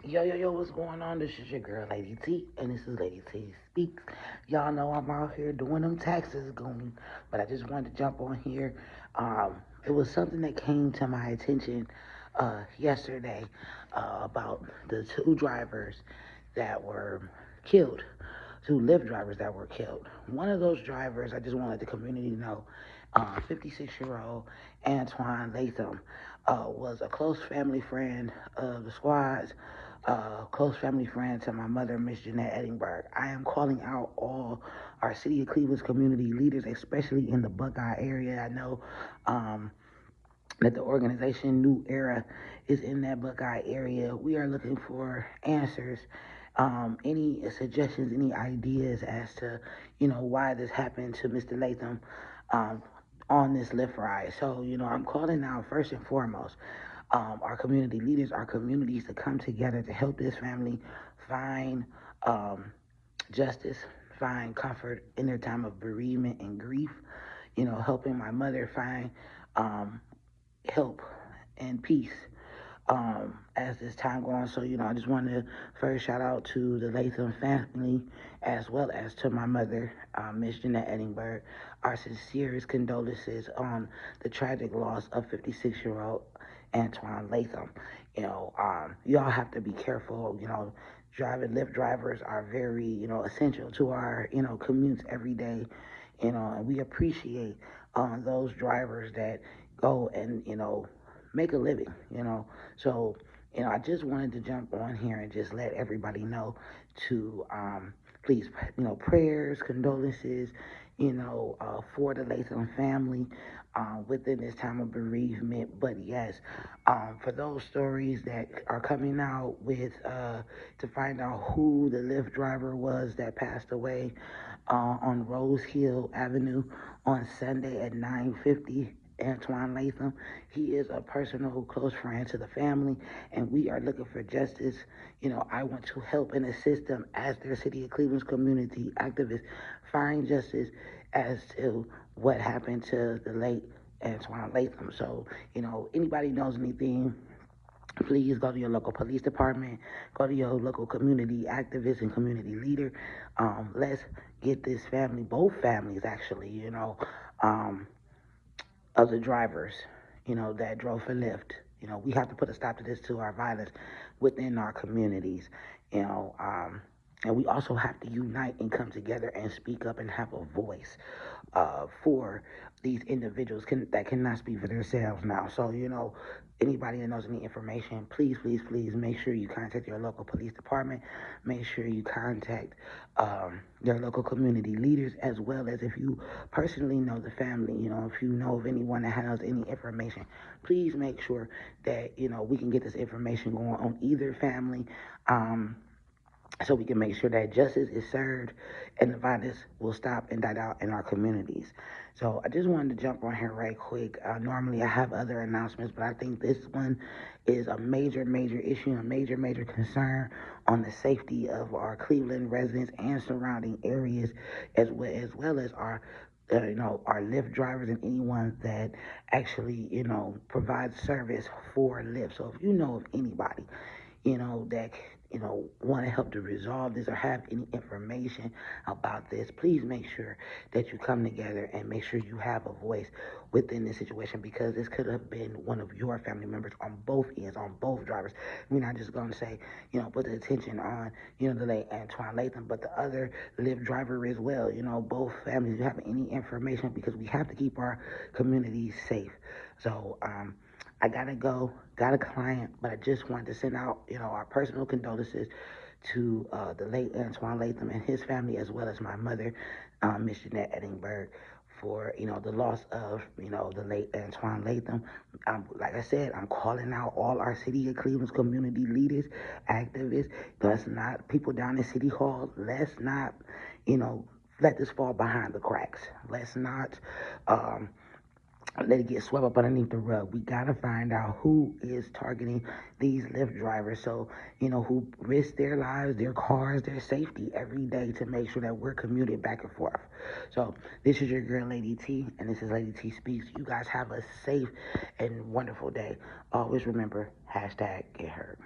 Yo, what's going on? This is your girl, Lady T, and this is Lady T Speaks. Y'all know I'm out here doing them taxes, Goonie, but I just wanted to jump on here. It was something that came to my attention yesterday about the two drivers that were killed, two Lyft drivers that were killed. One of those drivers, I just want to let the community know, 56-year-old Antoine Latham was a close family friend of the squads, close family friend to my mother, Miss Jeanette Edingberg. I am calling out all our City of Cleveland's community leaders, especially in the Buckeye area. I know that the organization New Era is in that Buckeye area. We are looking for answers. Any suggestions, any ideas as to, why this happened to Mr. Latham um, on this lift ride. So, I'm calling now first and foremost our community leaders, our communities to come together to help this family find um, justice, find comfort in their time of bereavement and grief. Helping my mother find um, help and peace as this time goes on. So, I just want to first shout out to the Latham family as well as to my mother, Miss Jeanette Edingberg. Our sincerest condolences on the tragic loss of 56-year-old Antoine Latham. Y'all have to be careful. Driving Lyft drivers are very, essential to our, commutes every day. And we appreciate those drivers that go and, make a living, So, I just wanted to jump on here and just let everybody know to please, prayers, condolences, for the Latham family within this time of bereavement. But yes, for those stories that are coming out with to find out who the Lyft driver was that passed away on Rose Hill Avenue on Sunday at 9:50. Antoine Latham. He is a personal close friend to the family, and we are looking for justice. I want to help and assist them as their City of Cleveland's community activists find justice as to what happened to the late Antoine Latham. So, anybody knows anything, please go to your local police department, go to your local community activist and community leader. Let's get this family, both families actually, um, of the drivers, that drove for Lyft. We have to put a stop to this, to our violence within our communities, you know. And we also have to unite and come together and speak up and have a voice for these individuals that cannot speak for themselves now. So, anybody that knows any information, please, please, please make sure you contact your local police department. Make sure you contact their local community leaders, as well as if you personally know the family, if you know of anyone that has any information, please make sure that, we can get this information going on either family. So we can make sure that justice is served and the violence will stop and die out in our communities. So I just wanted to jump on here right quick. Normally I have other announcements, but I think this one is a major, major issue, a major, major concern on the safety of our Cleveland residents and surrounding areas, as well as our our Lyft drivers and anyone that actually, provides service for Lyft. So if you know of anybody, that want to help to resolve this or have any information about this, please make sure that you come together and make sure you have a voice within this situation, because this could have been one of your family members on both ends, on both drivers. We're not just going to say, put the attention on, the late Antoine Latham, but the other Lyft driver as well. Both families have any information, because we have to keep our communities safe. So, I gotta go, got a client, but I just wanted to send out, our personal condolences to the late Antoine Latham and his family, as well as my mother, Miss Jeanette Edingberg, for the loss of the late Antoine Latham. Like I said, I'm calling out all our City of Cleveland's community leaders, activists. Let's not, people down in City Hall. Let's not, you know, let this fall behind the cracks. Let's not. Let it get swept up underneath the rug. We gotta find out who is targeting these Lyft drivers. So, who risk their lives, their cars, their safety every day to make sure that we're commuting back and forth. So, this is your girl, Lady T, and this is Lady T Speaks. You guys have a safe and wonderful day. Always remember, hashtag get hurt.